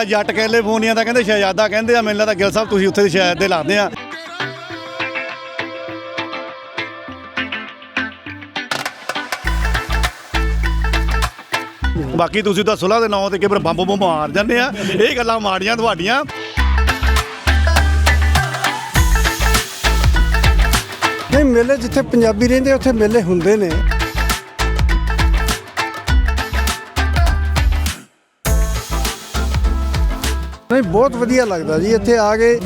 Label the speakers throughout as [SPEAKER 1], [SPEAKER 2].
[SPEAKER 1] ਪਿੰਦਾ ਜੱਟ ਕੈਲੀਫੋਰਨੀਆ ਦਾ ਕਹਿੰਦੇ ਸ਼ਹਿਜ਼ਾਦਾ ਕਹਿੰਦੇ ਆ। ਮੈਨੂੰ ਲੱਗਦਾ ਗਿੱਲ ਸਾਹਿਬ ਤੁਸੀਂ ਉੱਥੇ ਦੇ ਸ਼ਹਿਜ਼ਾਦੇ ਲੱਗਦੇ ਆ। ਬਾਕੀ ਤੁਸੀਂ ਤਾਂ ਸੁਲ੍ਹਾ ਦੇ ਨਾਂ ਤੇ ਕਿਵੇਂ ਬੰਬ ਮਾਰ ਜਾਂਦੇ ਆ, ਇਹ ਗੱਲਾਂ ਮਾੜੀਆਂ ਤੁਹਾਡੀਆਂ।
[SPEAKER 2] ਨਹੀਂ, ਮੇਲੇ ਜਿੱਥੇ ਪੰਜਾਬੀ ਰਹਿੰਦੇ ਉੱਥੇ ਮੇਲੇ ਹੁੰਦੇ ਨੇ। ਨਹੀਂ, ਬਹੁਤ ਵਧੀਆ ਲੱਗਦਾ ਜੀ ਇੱਥੇ ਆ ਕੇ,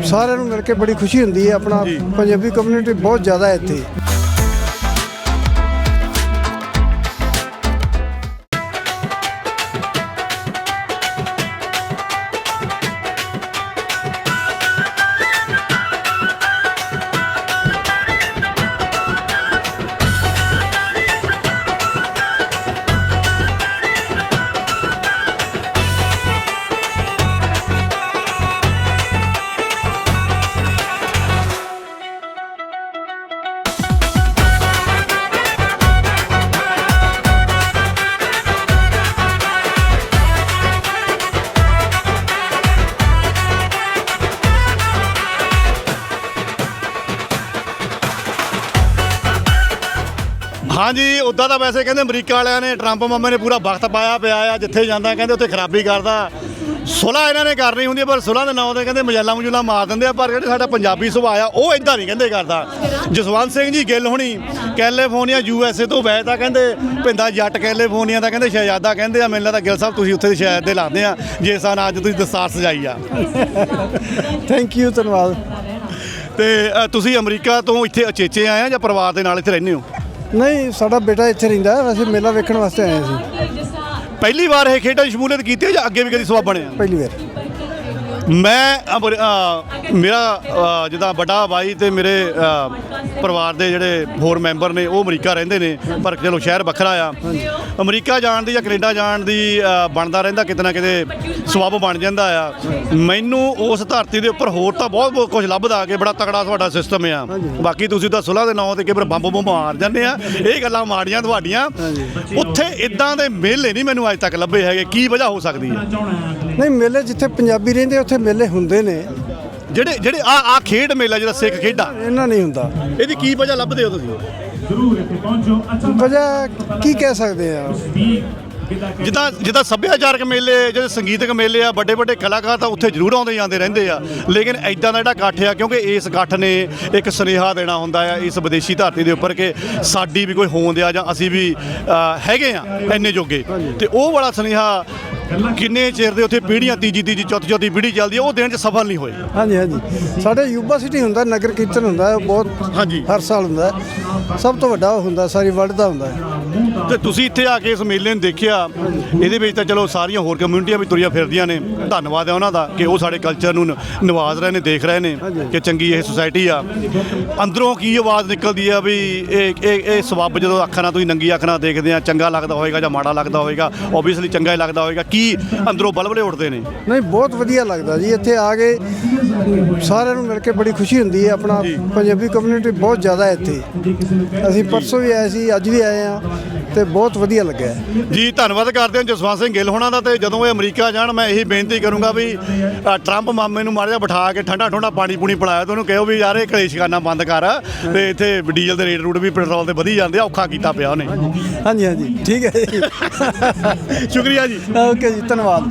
[SPEAKER 2] ਸਾਰਿਆਂ ਨੂੰ ਮਿਲ ਕੇ ਬੜੀ ਖੁਸ਼ੀ ਹੁੰਦੀ ਹੈ। ਆਪਣਾ ਪੰਜਾਬੀ ਕਮਿਊਨਿਟੀ ਬਹੁਤ ਜ਼ਿਆਦਾ ਹੈ ਇੱਥੇ।
[SPEAKER 1] हाँ जी, उदा तो वैसे कहते अमरीका वाले ने ट्रंप मामे ने पूरा वक्त पाया पिया आ, जिथे जाता कहते उत्थे खराबी करता। सुलह इन्होंने करनी होंगी, पर सुलह के नाम से कहते मजैला मजूला मार देंगे। पर जो साडा पंजाबी सुभाਅ आ वो इदा नहीं कहते करता। जसवंत सिंह जी गिल होनी कैलीफोर्निया USA तो वैसे तो कहते पिंदा जट कैलीफोर्निया का कहते शहजादा कहते आ। मैनूं लगदा गिल साहब तुसीं उत्थे दे शहजादे लगदे आ जिस सन अज तुसीं दस्तार सजाई आ।
[SPEAKER 2] थैंक यू, धन्यवाद।
[SPEAKER 1] ते तुसीं अमरीका तो इत्थे अचेचे आए आ जां परिवार दे नाल इत्थे रहिंदे हो?
[SPEAKER 2] नहीं, साडा बेटा ਇੱਥੇ ਰਹਿੰਦਾ। वैसे मेला वेखण वास्ते आए ਸੀ।
[SPEAKER 1] ਪਹਿਲੀ ਵਾਰ ਇਹ ਖੇਡਾਂ 'ਚ ਸ਼ਮੂਲੀਅਤ ਕੀਤੀ ਹੈ ਜਾਂ ਅੱਗੇ ਵੀ ਕਦੀ ਸਬੱਬ ਬਣਿਆ?
[SPEAKER 2] ਪਹਿਲੀ ਵਾਰ।
[SPEAKER 1] ਮੈਂ ਮੇਰਾ ਜਿੱਦਾਂ ਵੱਡਾ ਬਾਈ ਤੇ ਮੇਰੇ ਪਰਿਵਾਰ ਦੇ ਜਿਹੜੇ ਹੋਰ ਮੈਂਬਰ ਨੇ ਉਹ ਅਮਰੀਕਾ ਰਹਿੰਦੇ ਨੇ, ਪਰ ਚਲੋ ਸ਼ਹਿਰ ਵੱਖਰਾ ਆ। ਅਮਰੀਕਾ ਜਾਣ ਦੀ ਜਾਂ ਕੈਨੇਡਾ ਜਾਣ ਦੀ ਬਣਦਾ ਰਹਿੰਦਾ, ਕਿਤੇ ਨਾ ਕਿਤੇ ਸਬੱਬ ਬਣ ਜਾਂਦਾ ਆ। ਮੈਨੂੰ ਉਸ ਧਰਤੀ ਦੇ ਉੱਪਰ ਹੋਰ ਤਾਂ ਬਹੁਤ ਕੁਝ ਲੱਭਦਾ ਕਿ ਬੜਾ ਤਕੜਾ ਤੁਹਾਡਾ ਸਿਸਟਮ ਆ। ਬਾਕੀ ਤੁਸੀਂ ਤਾਂ ਸੁਲ੍ਹਾ ਦੇ ਨਾਂ ਤੇ ਕਿਵੇਂ ਬੰਬ ਮਾਰ ਜਾਂਦੇ ਆ, ਇਹ ਗੱਲਾਂ ਮਾੜੀਆਂ ਤੁਹਾਡੀਆਂ। ਉੱਥੇ ਇਦਾਂ ਦੇ ਮੇਲੇ ਨਹੀਂ ਮੈਨੂੰ ਅੱਜ ਤੱਕ ਲੱਭੇ ਹੈਗੇ। ਕੀ ਵਜ੍ਹਾ ਹੋ ਸਕਦੀ ਹੈ?
[SPEAKER 2] ਨਹੀਂ, ਮੇਲੇ ਜਿੱਥੇ ਪੰਜਾਬੀ ਰਹਿੰਦੇ ਉੱਥੇ ਮੇਲੇ ਹੁੰਦੇ ਨੇ।
[SPEAKER 1] ਜਿਹੜੇ ਆ ਖੇਡ ਮੇਲਾ ਜਿਹੜਾ ਸਿੱਖ ਖੇਡਾਂ,
[SPEAKER 2] ਇਹਨਾਂ ਨਹੀਂ ਹੁੰਦਾ।
[SPEAKER 1] ਇਹਦੀ ਕੀ ਵਜ੍ਹਾ ਲੱਭਦੇ ਹੋ ਤੁਸੀਂ?
[SPEAKER 2] ਵਜ੍ਹਾ ਕੀ ਕਹਿ ਸਕਦੇ ਆ?
[SPEAKER 1] ਜਿੱਦਾਂ ਸੱਭਿਆਚਾਰਕ ਮੇਲੇ, ਜਿਹੜੇ ਸੰਗੀਤਕ ਮੇਲੇ ਆ, ਵੱਡੇ ਵੱਡੇ ਕਲਾਕਾਰ ਤਾਂ ਉੱਥੇ ਜ਼ਰੂਰ ਆਉਂਦੇ ਜਾਂਦੇ ਰਹਿੰਦੇ ਆ। ਲੇਕਿਨ ਇੱਦਾਂ ਦਾ ਜਿਹੜਾ ਇਕੱਠ ਆ, ਕਿਉਂਕਿ ਇਸ ਇਕੱਠ ਨੇ ਇੱਕ ਸੁਨੇਹਾ ਦੇਣਾ ਹੁੰਦਾ ਆ ਇਸ ਵਿਦੇਸ਼ੀ ਧਰਤੀ ਦੇ ਉੱਪਰ ਕਿ ਸਾਡੀ ਵੀ ਕੋਈ ਹੋਂਦ ਆ ਜਾਂ ਅਸੀਂ ਵੀ ਹੈਗੇ ਆ ਇੰਨੇ ਜੋਗੇ। ਤੇ ਉਹ ਵਾਲਾ ਸੁਨੇਹਾ ਕਿੰਨੇ ਚਿਰ ਦੇ ਉੱਥੇ ਪੀੜ੍ਹੀਆਂ, ਤੀਜੀ ਚੌਥੀ ਪੀੜ੍ਹੀ ਚੱਲਦੀ ਆ, ਉਹ ਦੇਣ 'ਚ ਸਫਲ ਨਹੀਂ ਹੋਏ।
[SPEAKER 2] ਹਾਂਜੀ ਹਾਂਜੀ, ਸਾਡੇ ਯੂਬਾ ਸਿਟੀ ਹੁੰਦਾ, ਨਗਰ ਕੀਰਤਨ ਹੁੰਦਾ, ਬਹੁਤ ਹਰ ਸਾਲ ਹੁੰਦਾ। ਸਭ ਤੋਂ ਵੱਡਾ ਹੁੰਦਾ, ਸਾਰੀ ਵਰਲਡ ਦਾ ਹੁੰਦਾ।
[SPEAKER 1] ਤੇ ਤੁਸੀਂ ਇੱਥੇ ਆ ਕੇ ਇਸ ਮੇਲੇ ਨੂੰ ਦੇਖਿਆ, ਇਹਦੇ ਵਿੱਚ ਤਾਂ ਚਲੋ ਸਾਰੀਆਂ ਹੋਰ ਕਮਿਊਨਿਟੀਆਂ ਵੀ ਤੁਰੀਆਂ ਫਿਰਦੀਆਂ ਨੇ। ਧੰਨਵਾਦ ਹੈ ਉਹਨਾਂ ਦਾ ਕਿ ਉਹ ਸਾਡੇ ਕਲਚਰ ਨੂੰ ਨਿਵਾਜ਼ ਰਹੇ ਨੇ, ਦੇਖ ਰਹੇ ਨੇ ਕਿ ਚੰਗੀ ਇਹ ਸੁਸਾਇਟੀ ਆ। ਅੰਦਰੋਂ ਕੀ ਆਵਾਜ਼ ਨਿਕਲਦੀ ਆ ਵੀ ਇਹ ਸਬੱਬ ਜਦੋਂ ਅੱਖਾਂ ਨਾਲ ਤੁਸੀਂ ਨੰਗੀ ਅੱਖ ਨਾਲ ਦੇਖਦੇ ਆ, ਚੰਗਾ ਲੱਗਦਾ ਹੋਵੇਗਾ ਜਾਂ ਮਾੜਾ ਲੱਗਦਾ ਹੋਵੇਗਾ? ਓਬਵੀਅਸਲੀ ਚੰਗਾ ਹੀ ਲੱਗਦਾ ਹੋਵੇਗਾ। ਕੀ ਅੰਦਰੋਂ ਬਲਬਲੇ ਉੱਠਦੇ ਨੇ?
[SPEAKER 2] ਨਹੀਂ, ਬਹੁਤ ਵਧੀਆ ਲੱਗਦਾ ਜੀ ਇੱਥੇ ਆ ਕੇ, ਸਾਰਿਆਂ ਨੂੰ ਮਿਲ ਕੇ ਬੜੀ ਖੁਸ਼ੀ ਹੁੰਦੀ ਹੈ। ਆਪਣਾ ਪੰਜਾਬੀ ਕਮਿਊਨਿਟੀ ਬਹੁਤ ਜ਼ਿਆਦਾ ਹੈ ਇੱਥੇ। ਅਸੀਂ ਪਰਸੋਂ ਵੀ ਆਏ ਸੀ, ਅੱਜ ਵੀ ਆਏ ਆ, ਤੇ ਬਹੁਤ ਵਧੀਆ ਲੱਗਿਆ
[SPEAKER 1] ਜੀ। ਧੰਨਵਾਦ ਕਰਦੇ ਹਾਂ ਜਸਵੰਤ ਸਿੰਘ ਗਿੱਲ ਹੋਣਾ ਦਾ। ਤੇ ਜਦੋਂ ਇਹ ਅਮਰੀਕਾ ਜਾਣ, ਮੈਂ ਇਹੀ ਬੇਨਤੀ ਕਰੂੰਗਾ ਵੀ ਟਰੰਪ ਮਾਮੇ ਨੂੰ ਮਾੜਾ ਜਿਹਾ ਬਿਠਾ ਕੇ ਠੰਡਾ ਪਾਣੀ ਪੂਣੀ ਪਿਲਾਇਆ ਤੇ ਉਹਨੂੰ ਕਹੋ ਵੀ ਯਾਰ ਇਹ ਕਲੇਸ਼ ਕਰਨਾ ਬੰਦ ਕਰ। ਤੇ ਇੱਥੇ ਡੀਜ਼ਲ ਦੇ ਰੇਟ ਵੀ ਪੈਟਰੋਲ ਦੇ ਵਧੀ ਜਾਂਦੇ ਆ, ਔਖਾ ਕੀਤਾ ਪਿਆ ਉਹਨੇ।
[SPEAKER 2] ਹਾਂਜੀ ਹਾਂਜੀ, ਠੀਕ ਹੈ ਜੀ।
[SPEAKER 1] ਸ਼ੁਕਰੀਆ ਜੀ।
[SPEAKER 2] ਓਕੇ ਜੀ, ਧੰਨਵਾਦ।